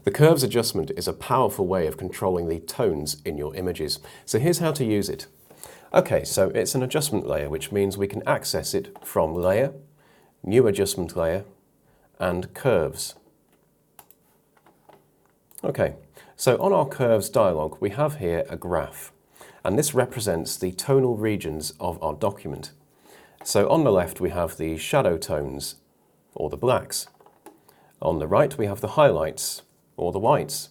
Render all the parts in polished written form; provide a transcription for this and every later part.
The curves adjustment is a powerful way of controlling the tones in your images. So here's how to use it. Okay, so it's an adjustment layer, which means we can access it from Layer, New Adjustment Layer, and Curves. Okay, so on our Curves dialog, we have here a graph, and this represents the tonal regions of our document. So on the left, we have the shadow tones, or the blacks. On the right, we have the highlights, or the whites.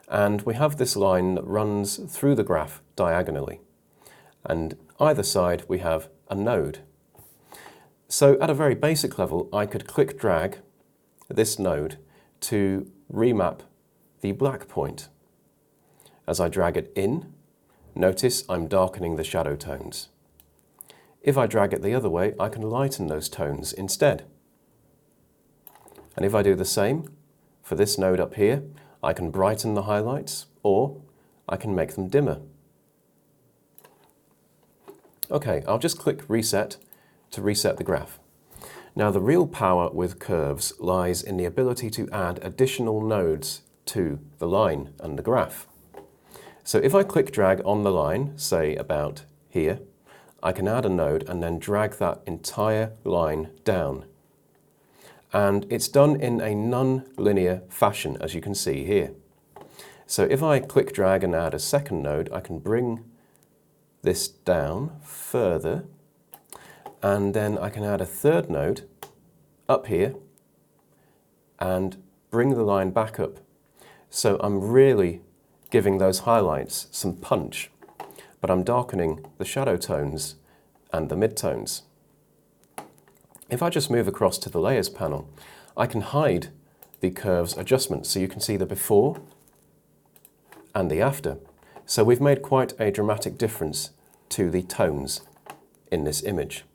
And we have this line that runs through the graph diagonally. And either side, we have a node. So at a very basic level, I could click drag this node to remap the black point. As I drag it in, notice I'm darkening the shadow tones. If I drag it the other way, I can lighten those tones instead. And if I do the same for this node up here, I can brighten the highlights, or I can make them dimmer. Okay, I'll just click Reset to reset the graph. Now, the real power with curves lies in the ability to add additional nodes to the line and the graph. So if I click drag on the line, say about here, I can add a node and then drag that entire line down. And it's done in a non-linear fashion, as you can see here. So if I click drag and add a second node, I can bring this down further, and then I can add a third node up here and bring the line back up. So I'm really giving those highlights some punch, but I'm darkening the shadow tones and the midtones. If I just move across to the Layers panel, I can hide the curves adjustment so you can see the before and the after. So we've made quite a dramatic difference to the tones in this image.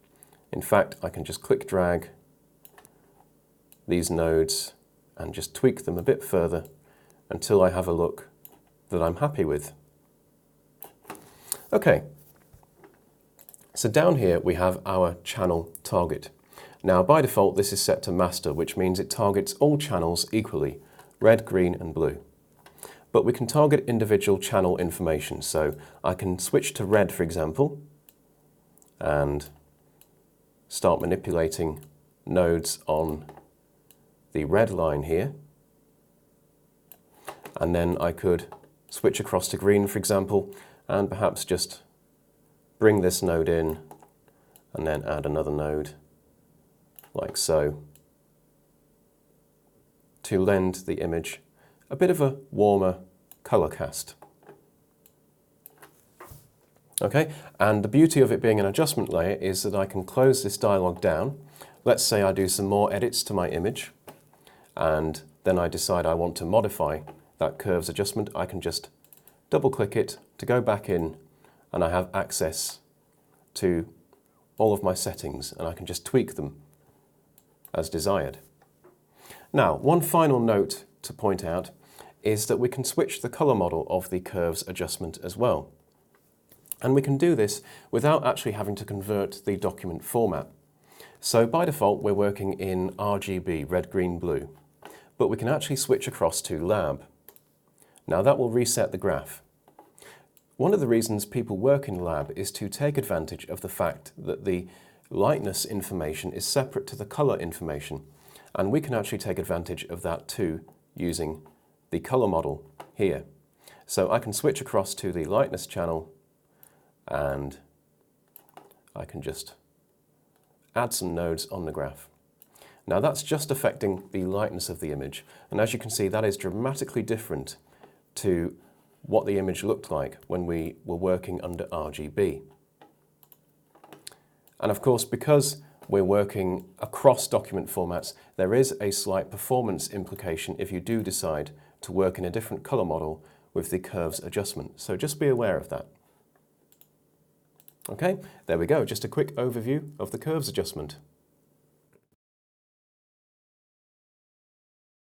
In fact, I can just click drag these nodes and just tweak them a bit further until I have a look that I'm happy with. Okay, so down here we have our channel target. Now, by default, this is set to master, which means it targets all channels equally, red, green, and blue. But we can target individual channel information. So I can switch to red, for example, and start manipulating nodes on the red line here. And then I could switch across to green, for example, and perhaps just bring this node in and then add another node like so, to lend the image a bit of a warmer color cast. Okay, and the beauty of it being an adjustment layer is that I can close this dialog down. Let's say I do some more edits to my image, and then I decide I want to modify that curves adjustment. I can just double click it to go back in, and I have access to all of my settings, and I can just tweak them as desired. Now, one final note to point out is that we can switch the color model of the curves adjustment as well. And we can do this without actually having to convert the document format. So by default, we're working in RGB, red, green, blue, but we can actually switch across to lab. Now that will reset the graph. One of the reasons people work in lab is to take advantage of the fact that the lightness information is separate to the color information, and we can actually take advantage of that too using the color model here. So I can switch across to the lightness channel, and I can just add some nodes on the graph. Now that's just affecting the lightness of the image, and as you can see, that is dramatically different to what the image looked like when we were working under RGB. And of course, because we're working across document formats, there is a slight performance implication if you do decide to work in a different color model with the curves adjustment. So just be aware of that. Okay, there we go, just a quick overview of the curves adjustment.